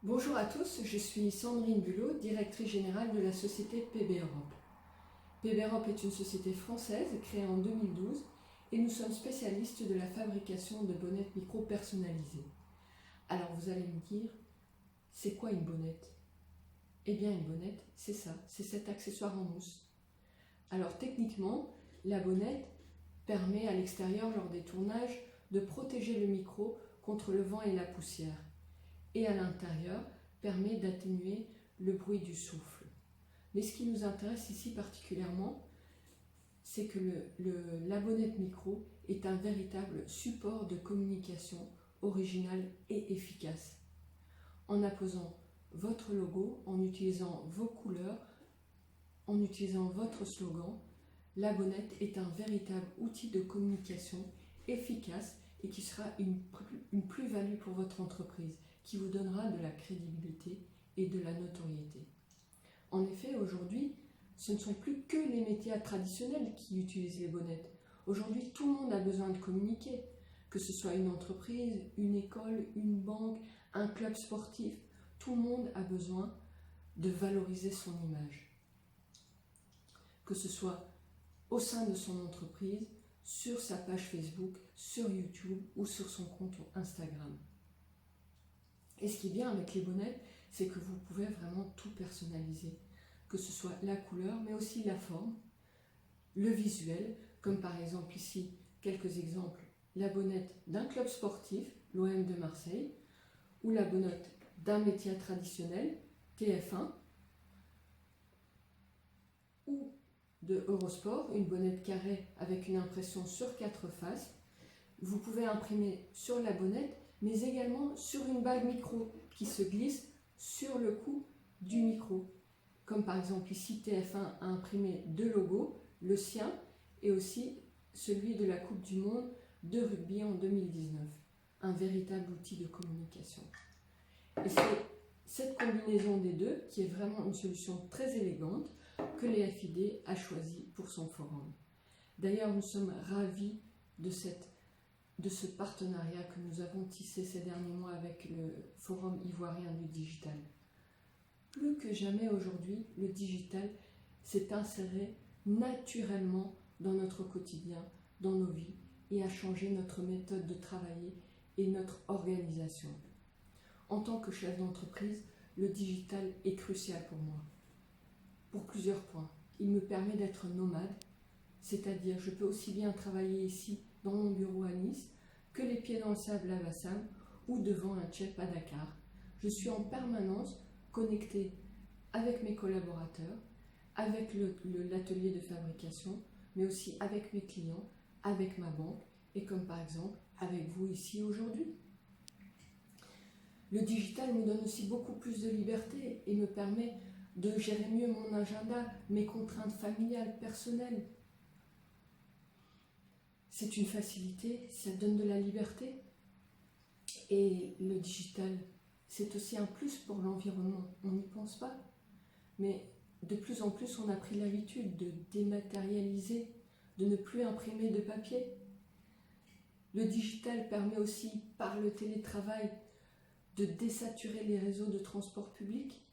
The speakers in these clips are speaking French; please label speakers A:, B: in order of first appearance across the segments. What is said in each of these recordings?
A: Bonjour à tous, je suis Sandrine Bulot, directrice générale de la société PB Europe. PB Europe est une société française créée en 2012 et nous sommes spécialistes de la fabrication de bonnettes micro personnalisées. Alors vous allez me dire, c'est quoi une bonnette? Eh bien une bonnette, c'est ça, c'est cet accessoire en mousse. Alors techniquement, la bonnette permet à l'extérieur lors des tournages de protéger le micro contre le vent et la poussière. Et à l'intérieur permet d'atténuer le bruit du souffle. Mais ce qui nous intéresse ici particulièrement, c'est que la bonnette micro est un véritable support de communication original et efficace. En apposant votre logo, en utilisant vos couleurs, en utilisant votre slogan, la bonnette est un véritable outil de communication efficace et qui sera une plus-value pour votre entreprise, qui vous donnera de la crédibilité et de la notoriété. En effet, aujourd'hui, ce ne sont plus que les médias traditionnels qui utilisent les bonnettes. Aujourd'hui, tout le monde a besoin de communiquer, que ce soit une entreprise, une école, une banque, un club sportif. Tout le monde a besoin de valoriser son image. Que ce soit au sein de son entreprise, sur sa page Facebook, sur YouTube ou sur son compte Instagram. Et ce qui est bien avec les bonnettes, c'est que vous pouvez vraiment tout personnaliser, que ce soit la couleur, mais aussi la forme, le visuel, comme par exemple ici, quelques exemples, la bonnette d'un club sportif, l'OM de Marseille, ou la bonnette d'un média traditionnel, TF1, ou de Eurosport, une bonnette carrée avec une impression sur 4 faces. Vous pouvez imprimer sur la bonnette, mais également sur une bague micro qui se glisse sur le cou du micro. Comme par exemple ici, TF1 a imprimé 2 logos, le sien et aussi celui de la Coupe du Monde de rugby en 2019. Un véritable outil de communication. Et c'est cette combinaison des deux qui est vraiment une solution très élégante que les FID a choisi pour son forum. D'ailleurs, nous sommes ravis de ce partenariat que nous avons tissé ces derniers mois avec le Forum ivoirien du digital. Plus que jamais aujourd'hui, le digital s'est inséré naturellement dans notre quotidien, dans nos vies, et a changé notre méthode de travailler et notre organisation. En tant que chef d'entreprise, le digital est crucial pour moi. Pour plusieurs points. Il me permet d'être nomade, c'est-à-dire je peux aussi bien travailler ici dans mon bureau à Nice que les pieds dans le sable à Bassam ou devant un chef à Dakar. Je suis en permanence connecté avec mes collaborateurs, avec l'atelier de fabrication, mais aussi avec mes clients, avec ma banque et comme par exemple avec vous ici aujourd'hui. Le digital me donne aussi beaucoup plus de liberté et me permet de gérer mieux mon agenda, mes contraintes familiales, personnelles. C'est une facilité, ça donne de la liberté. Et le digital, c'est aussi un plus pour l'environnement. On n'y pense pas. Mais de plus en plus, on a pris l'habitude de dématérialiser, de ne plus imprimer de papier. Le digital permet aussi, par le télétravail, de désaturer les réseaux de transport public,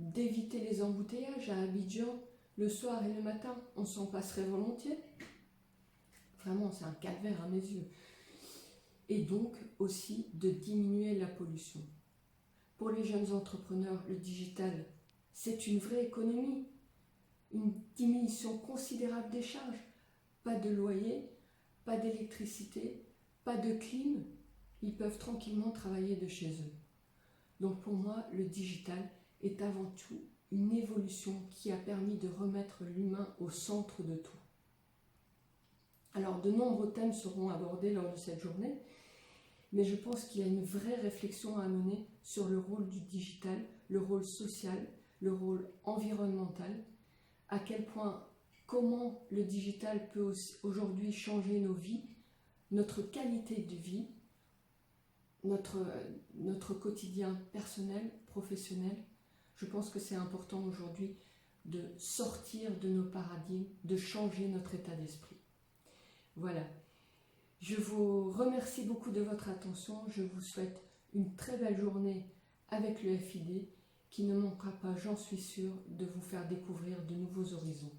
A: d'éviter les embouteillages à Abidjan le soir et le matin. On s'en passerait volontiers. Vraiment, c'est un calvaire à mes yeux. Et donc aussi de diminuer la pollution. Pour les jeunes entrepreneurs, le digital, c'est une vraie économie, une diminution considérable des charges. Pas de loyer, pas d'électricité, pas de clim. Ils peuvent tranquillement travailler de chez eux. Donc pour moi, le digital est avant tout une évolution qui a permis de remettre l'humain au centre de tout. Alors de nombreux thèmes seront abordés lors de cette journée, mais je pense qu'il y a une vraie réflexion à mener sur le rôle du digital, le rôle social, le rôle environnemental, à quel point, comment le digital peut aujourd'hui changer nos vies, notre qualité de vie, notre quotidien personnel, professionnel. Je pense que c'est important aujourd'hui de sortir de nos paradigmes, de changer notre état d'esprit. Voilà. Je vous remercie beaucoup de votre attention. Je vous souhaite une très belle journée avec le FID qui ne manquera pas, j'en suis sûre, de vous faire découvrir de nouveaux horizons.